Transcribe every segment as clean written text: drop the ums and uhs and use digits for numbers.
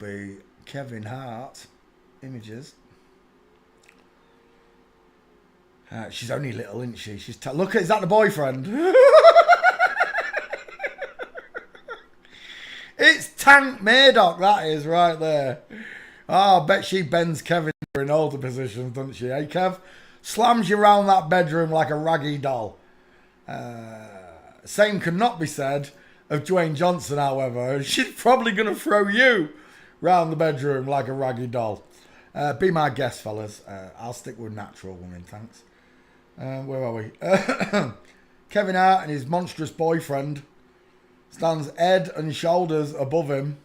be Kevin Hart images. She's only little, isn't she? Look, is that the boyfriend? It's Tank Murdoch, that is, right there. Oh, I bet she bends Kevin in older positions, doesn't she, eh, Kev? Slams you around that bedroom like a raggy doll. Same could not be said of Dwayne Johnson, however. She's probably going to throw you round the bedroom like a raggy doll. Be my guest, fellas. I'll stick with natural women, thanks. Where are we? Kevin Hart and his monstrous boyfriend stands head and shoulders above him.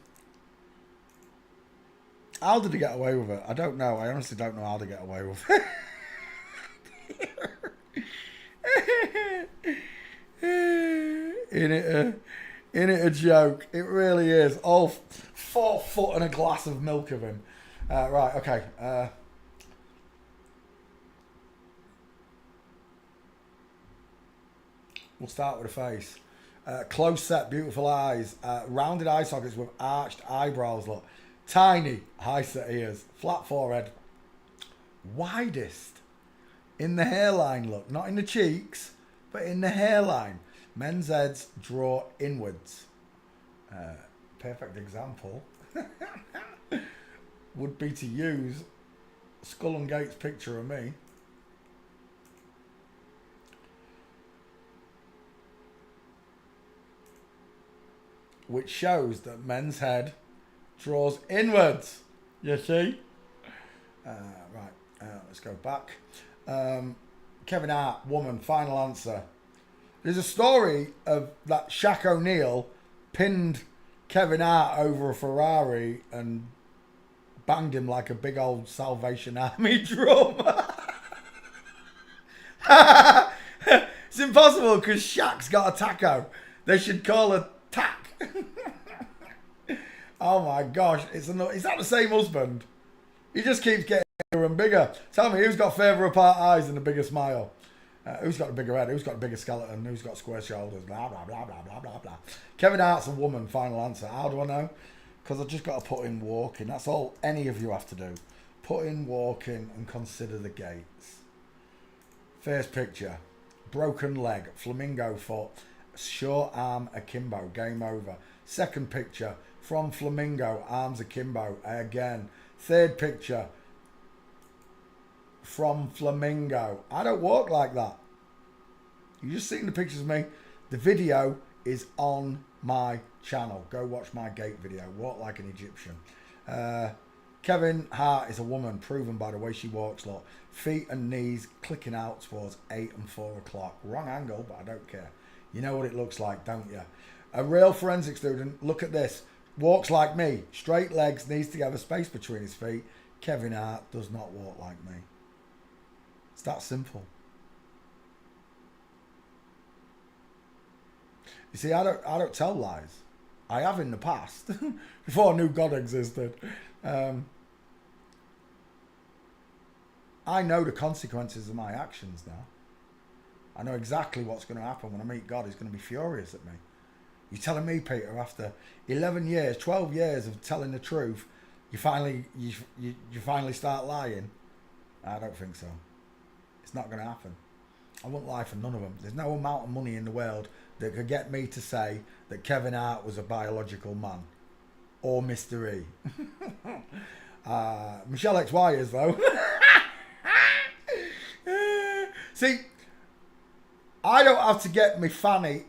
How did he get away with it? I don't know. I honestly don't know how to get away with it. In it a joke. It really is. All 4 foot and a glass of milk of him. Right, okay. We'll start with the face. Close set, beautiful eyes. Rounded eye sockets with arched eyebrows, look. Tiny, high set ears. Flat forehead. Widest in the hairline, look. Not in the cheeks, but in the hairline. Men's heads draw inwards. Perfect example would be to use Skull and Gates' picture of me. Which shows that men's head draws inwards. You see? Right, let's go back. Kevin Hart, woman, final answer. There's a story of that Shaq O'Neal pinned Kevin Hart over a Ferrari and banged him like a big old Salvation Army drum. It's impossible because Shaq's got a taco. They should call it tack. Oh my gosh, is that the same husband? He just keeps getting bigger and bigger. Tell me, who's got further apart eyes and a bigger smile? Who's got a bigger head? Who's got a bigger skeleton? Who's got square shoulders? Blah, blah, blah, blah, blah, blah, blah. Kevin Hart's a woman, final answer. How do I know? Because I've just got to put in walking. That's all any of you have to do. Put in walking and consider the gates. First picture. Broken leg, flamingo foot, short arm akimbo, game over. Second picture, from flamingo, arms akimbo, again. Third picture, from flamingo. I don't walk like that. You just seen the pictures of me. The video is on my channel. Go watch my gait video. Walk like an Egyptian. Kevin Hart is a woman, proven by the way she walks. Look, feet and knees clicking out towards 8 and 4 o'clock. Wrong angle, but I don't care. You know what it looks like, don't you? A real forensic student, look at this. Walks like me. Straight legs, knees together, space between his feet. Kevin Hart does not walk like me. It's that simple. You see, I don't tell lies. I have in the past, before I knew God existed. I know the consequences of my actions now. I know exactly what's going to happen when I meet God. He's going to be furious at me. You're telling me, Peter, after 11 years, 12 years of telling the truth, you finally start lying? I don't think so. It's not going to happen. I won't lie for none of them. There's no amount of money in the world that could get me to say that Kevin Hart was a biological man. Or Mr. E. Michelle XY is, though. See, I don't have to get my fanny,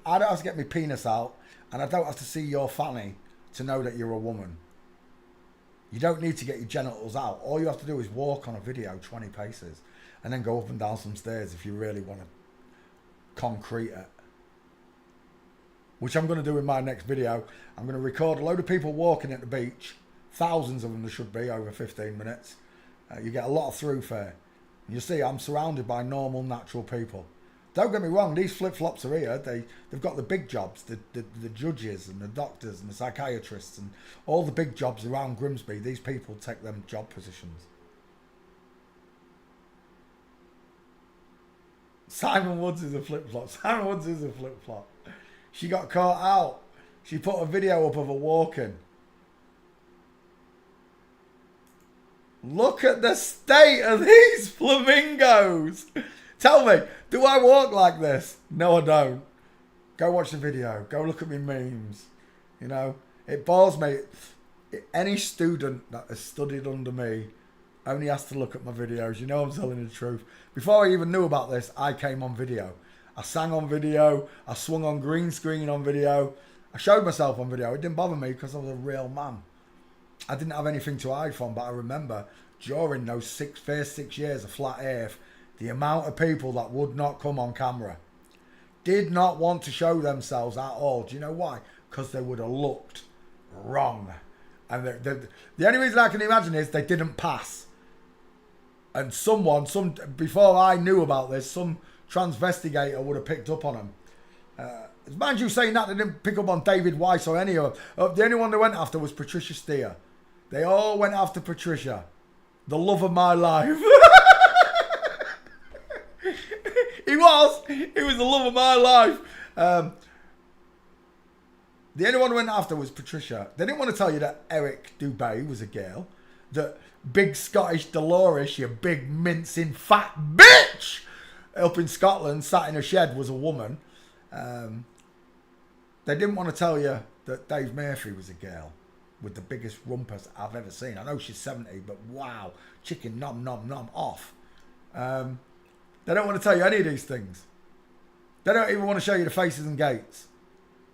I don't have to get my penis out, and I don't have to see your fanny to know that you're a woman. You don't need to get your genitals out. All you have to do is walk on a video 20 paces and then go up and down some stairs if you really want to concrete it. Which I'm going to do in my next video. I'm going to record a load of people walking at the beach. Thousands of them there should be, over 15 minutes. You get a lot of through fare. And you see, I'm surrounded by normal, natural people. Don't get me wrong, these flip-flops are here. They've got the big jobs, the judges and the doctors and the psychiatrists and all the big jobs around Grimsby. These people take them job positions. Simon Woods is a flip-flop. Simon Woods is a flip-flop. She got caught out. She put a video up of her walking. Look at the state of these flamingos. Tell me, do I walk like this? No, I don't. Go watch the video. Go look at me memes. You know, it bores me. Any student that has studied under me only has to look at my videos. You know I'm telling the truth. Before I even knew about this, I came on video. I sang on video. I swung on green screen on video. I showed myself on video. It didn't bother me because I was a real man. I didn't have anything to hide from, but I remember during those first 6 years of Flat Earth, the amount of people that would not come on camera, did not want to show themselves at all. Do you know why? Because they would have looked wrong. And the only reason I can imagine is they didn't pass. And before I knew about this, some transvestigator would have picked up on them. Mind you saying that, they didn't pick up on David Weiss or any of them. The only one they went after was Patricia Steer. They all went after Patricia. The love of my life. He was the love of my life. The only one who went after was Patricia. They didn't want to tell you that Eric Dubé was a girl. That big Scottish Dolores, you big mincing fat bitch, up in Scotland, sat in a shed, was a woman. They didn't want to tell you that Dave Murphy was a girl with the biggest rumpus I've ever seen. I know she's 70, but wow, chicken nom nom nom off. They don't want to tell you any of these things. They don't even want to show you the faces and gates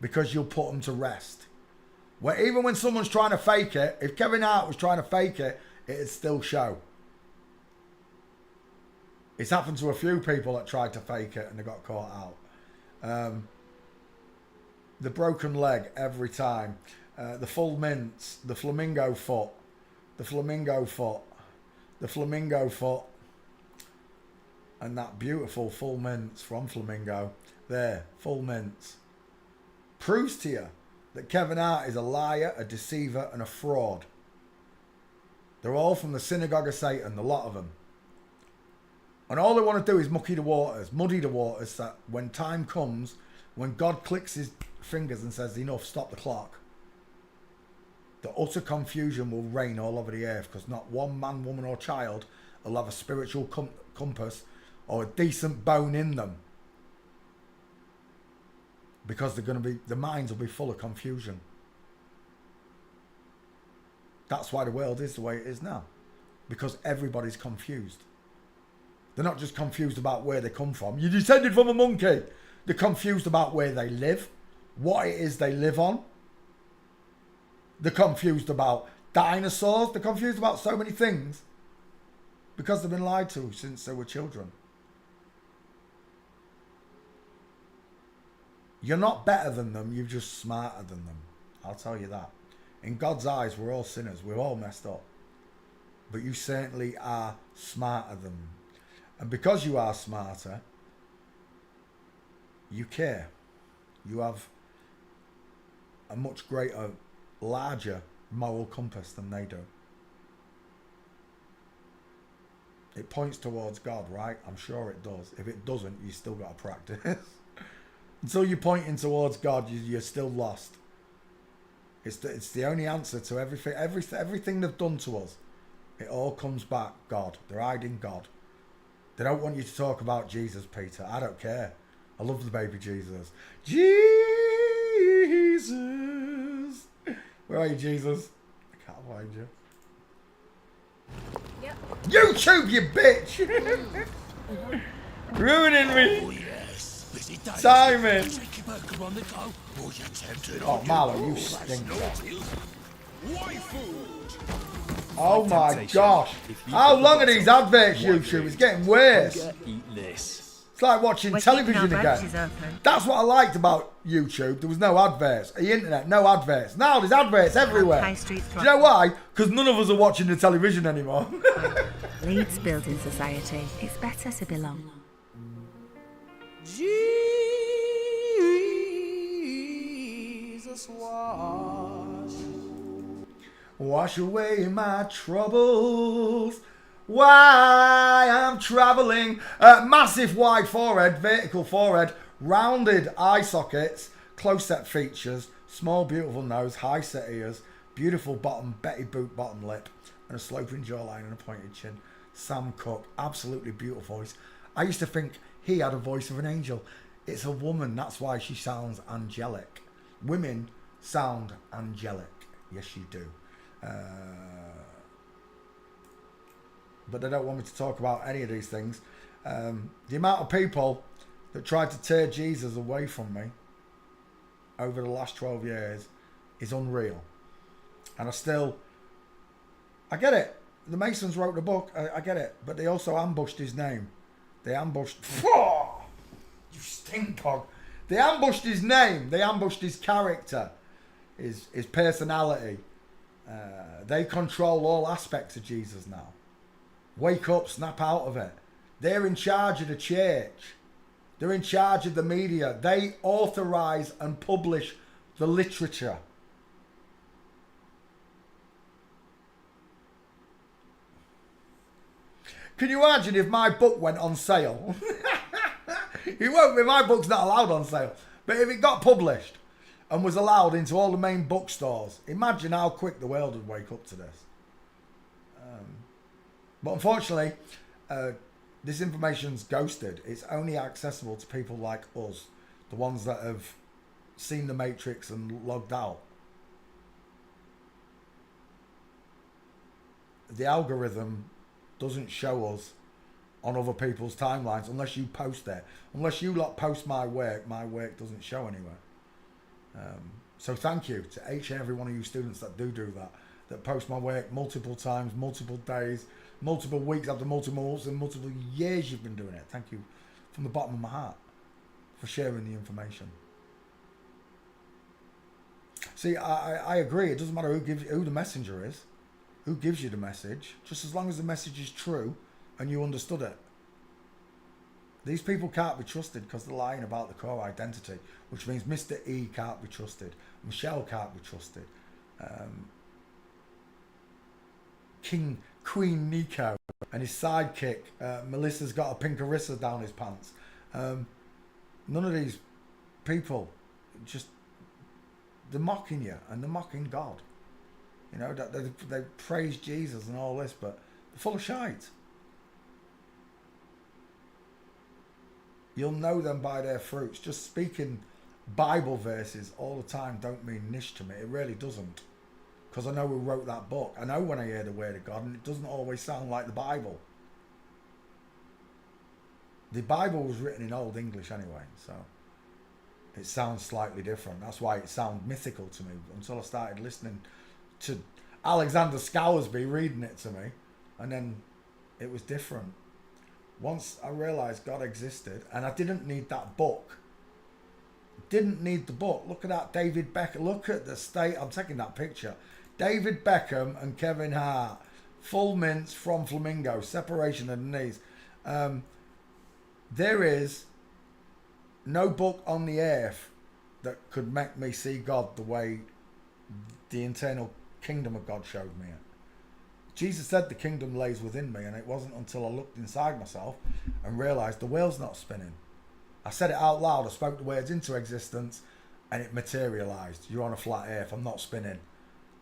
because you'll put them to rest. Where even when someone's trying to fake it, if Kevin Hart was trying to fake it, it'd still show. It's happened to a few people that tried to fake it and they got caught out. The broken leg every time. The full mints, the flamingo foot, the flamingo foot, the flamingo foot, and that beautiful full mints from Flamingo. There, full mints. Proves to you that Kevin Hart is a liar, a deceiver, and a fraud. They're all from the synagogue of Satan, the lot of them. And all they want to do is muddy the waters, that when time comes, when God clicks his fingers and says, enough, stop the clock, the utter confusion will reign all over the earth, because not one man, woman, or child will have a spiritual compass or a decent bone in them. Because the minds will be full of confusion. That's why the world is the way it is now. Because everybody's confused. They're not just confused about where they come from. You descended from a monkey. They're confused about where they live, what it is they live on. They're confused about dinosaurs. They're confused about so many things because they've been lied to since they were children. You're not better than them, you're just smarter than them. I'll tell you that. In God's eyes, we're all sinners. We're all messed up. But you certainly are smarter than them. And because you are smarter, you care. You have a much greater, larger moral compass than they do. It points towards God, right? I'm sure it does. If it doesn't, you still got to practice. Until you're pointing towards God, you're still lost. It's the only answer to everything. Everything they've done to us, it all comes back God. They're hiding God. They don't want you to talk about Jesus, Peter. I don't care. I love the baby Jesus. Jesus. Where are you, Jesus? I can't find you. Yep. YouTube, you bitch! Ruining me. Oh, yes. Simon. Oh, Marlo, you stink. Oh my gosh. How long are these adverts, YouTube? It's getting worse. It's like watching television again. That's what I liked about YouTube. There was no adverts. The internet, no adverts. Now there's adverts everywhere. Do you know why? Because none of us are watching the television anymore. Leeds Building Society. It's better to belong. Jesus wash away my troubles. Why I'm travelling. Massive wide forehead, vertical forehead, rounded eye sockets, close set features, small beautiful nose, high set ears, Beautiful bottom, Betty Boot bottom lip, and a sloping jawline and a pointed chin. Sam Cooke, absolutely beautiful voice. I used to think he had a voice of an angel. It's a woman, that's why she sounds angelic. Women sound angelic. Yes, you do. But they don't want me to talk about any of these things. The amount of people that tried to tear Jesus away from me over the last 12 years is unreal. And I get it. The Masons wrote the book, I get it. But they also ambushed his name. They ambushed... You stink dog. They ambushed his name. They ambushed his character, his personality. They control all aspects of Jesus now. Wake up, snap out of it. They're in charge of the church. They're in charge of the media. They authorize and publish the literature. Can you imagine if my book went on sale? It won't be. My book's not allowed on sale. But if it got published and was allowed into all the main bookstores, imagine how quick the world would wake up to this. But unfortunately, this information's ghosted. It's only accessible to people like us, the ones that have seen the Matrix and logged out. The algorithm doesn't show us on other people's timelines unless you post it. Unless you lot post my work doesn't show anywhere. So thank you to each and every one of you students that do that post my work multiple times, multiple days, multiple weeks after multiple months and multiple years you've been doing it. Thank you from the bottom of my heart for sharing the information. See, I agree. It doesn't matter who the messenger is, who gives you the message, just as long as the message is true and you understood it. These people can't be trusted because they're lying about the core identity, which means Mr. E can't be trusted, Michelle can't be trusted, Queen Nico and his sidekick Melissa's got a pink Arissa down his pants. None of these people, just they're mocking you and they're mocking God. You know, they praise Jesus and all this, but they're full of shite. You'll know them by their fruits. Just speaking Bible verses all the time don't mean niche to me. It really doesn't. Because I know who wrote that book. I know when I hear the word of God, and it doesn't always sound like the Bible. The Bible was written in Old English anyway, so it sounds slightly different. That's why it sounded mythical to me until I started listening to Alexander Scoresby reading it to me, and then it was different. Once I realised God existed, and I didn't need that book. Didn't need the book. Look at that David Beckham. Look at the state. I'm taking that picture. David Beckham and Kevin Hart. Full mints from Flamingo. Separation of the knees. There is no book on the earth that could make me see God the way the internal kingdom of God showed me it. Jesus said the kingdom lays within me, and it wasn't until I looked inside myself and realised the wheel's not spinning. I said it out loud, I spoke the words into existence, and it materialised. You're on a flat earth, I'm not spinning.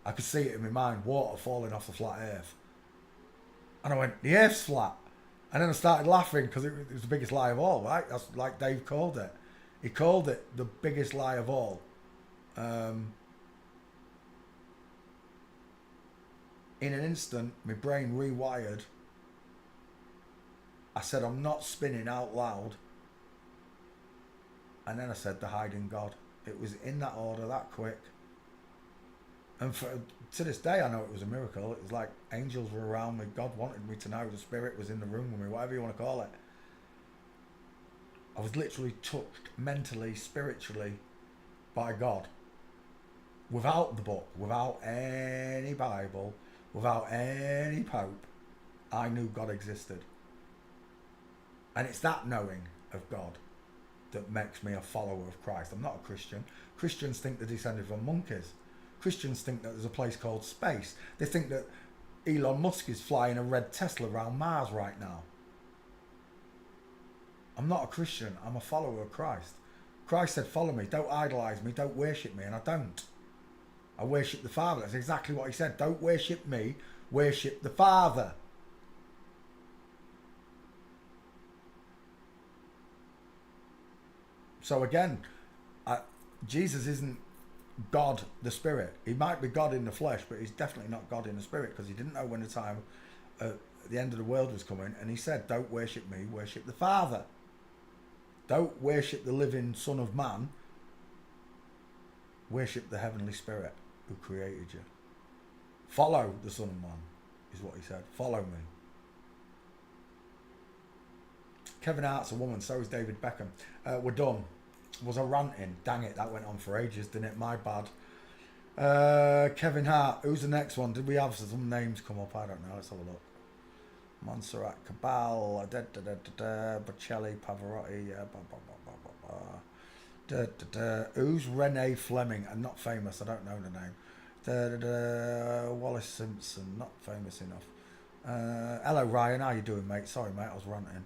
I could see it in my mind, water falling off the flat earth. And I went, the earth's flat. And then I started laughing because it was the biggest lie of all, right? That's like Dave called it. He called it the biggest lie of all. In an instant, my brain rewired. I said, I'm not spinning out loud. And then I said, the hiding God. It was in that order, that quick. And to this day, I know it was a miracle. It was like angels were around me. God wanted me to know. The Spirit was in the room with me, whatever you want to call it. I was literally touched mentally, spiritually by God. Without the book, without any Bible, without any Pope, I knew God existed. And it's that knowing of God that makes me a follower of Christ. I'm not a Christian. Christians think they're descended from monkeys. Christians think that there's a place called space. They think that Elon Musk is flying a red Tesla around Mars right now. I'm not a Christian. I'm a follower of Christ. Christ said, follow me. Don't idolize me. Don't worship me. And I don't. I worship the Father. That's exactly what he said. Don't worship me, worship the Father. So again, Jesus isn't God the Spirit. He might be God in the flesh, but he's definitely not God in the Spirit, because he didn't know when the time the end of the world was coming, and he said, don't worship me, worship the Father. Don't worship the living Son of Man, worship the Heavenly Spirit who created you. Follow the Son of Man, is what he said. Follow me. Kevin Hart's a woman, so is David Beckham. We're done. Was I ranting? Dang it, that went on for ages, didn't it? My bad. Kevin Hart, who's the next one? Did we have some names come up? I don't know, let's have a look. Montserrat Cabal, Bocelli, Pavarotti, who's Renee Fleming? And not famous, I don't know the name. Wallace Simpson, not famous enough. Hello Ryan, how you doing, mate? Sorry mate, I was ranting.